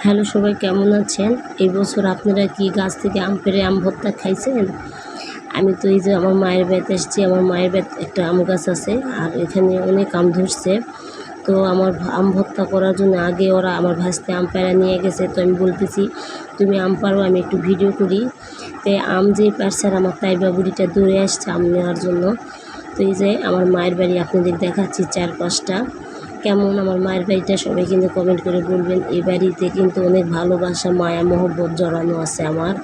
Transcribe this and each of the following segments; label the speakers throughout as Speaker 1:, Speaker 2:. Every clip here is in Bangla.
Speaker 1: হ্যালো সবাই, কেমন আছেন? এই বছর আপনারা কি গাছ থেকে আম পেড়ে আম ভর্তা খাইছেন? আমি তো এই যে আমার মায়ের বাড়িতে এসেছি। আমার মায়ের বাড়িতে একটা আম গাছ আছে, আর এখানে অনেক আম ধরছে। তো আমার আম ভর্তা করার জন্য আগে ওরা আমার ভাসতে আম পেড়া নিয়ে গেছে। তো আমি বলতেছি, তুমি আম পারো, আমি একটু ভিডিও করি। তো আম যে পারছে, আমার তাইবা বুড়িটা দৌড়ে আসছে আম নেওয়ার জন্য। তো এই যে আমার মায়ের বাড়ি আপনাদের দেখাচ্ছি চারপাশটা কেমন। আমার মায়ের বাড়িটা সবাই কিন্তু কমেন্ট করে বলবেন। এই বাড়িতে কিন্তু অনেক ভালোবাসা, মায়া, মহব্বত জড়ানো আছে আমার।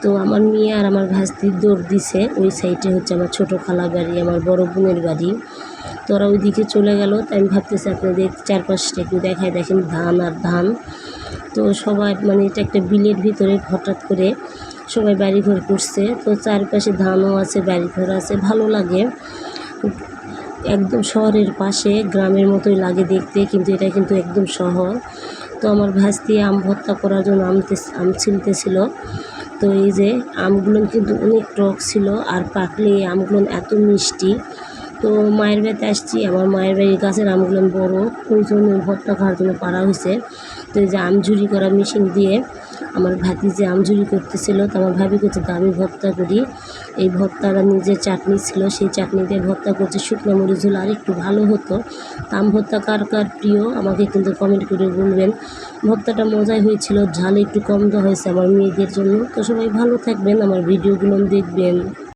Speaker 1: তো আমার মেয়ে আর আমার ভাস্তি দৌড় দিছে। ওই সাইডে হচ্ছে আমার ছোটো খালা বাড়ি, আমার বড় বোনের বাড়ি। তো ওরা ওইদিকে চলে গেল। তাই আমি ভাবতেছি আপনাদের চারপাশটা একটু দেখায়। দেখেন ধান আর ধান। তো সবাই মানে এটা একটা বিলের ভিতরে হঠাৎ করে সবাই বাড়িঘর করছে। তো চারপাশে ধানও আছে, বাড়িঘর আছে, ভালো লাগে। একদম শহরের পাশে, গ্রামের মতোই লাগে দেখতে, কিন্তু এটা কিন্তু একদম শহর। তো আমার ভাস্তি আম ভর্তা করার জন্য আম ছিলতেছিল। তো এই যে আমগুলো কিন্তু অনেক টক ছিল, আর পাকলে এই আমগুলো এত মিষ্টি। তো মায়ের বাড়িতে আসছি, আমার মায়ের বাড়ির গাছের আমগুলো বড়, ওই জন্য ভর্তা খাওয়ার জন্য পাড়া হয়েছে। তো এই যে আম ঝুরি করা মেশিন দিয়ে আমার ভাতি যে আম ঝুরি করতেছিল, তো আমার ভাবি করছে তো আমি ভর্তা করি। এই ভর্তাটা নিজের চাটনি ছিল, সেই চাটনি দিয়ে ভর্তা করছে। শুকনো মরিচ হলে আর একটু ভালো হতো। আম ভর্তা কার কার প্রিয় আমাকে কিন্তু কমেন্ট করে বলবেন। ভর্তাটা মজাই হয়েছিল, ঝাল একটু কম দেওয়া হয়েছে আমার মেয়েদের জন্য। তো সবাই ভালো থাকবেন, আমার ভিডিওগুলো দেখবেন।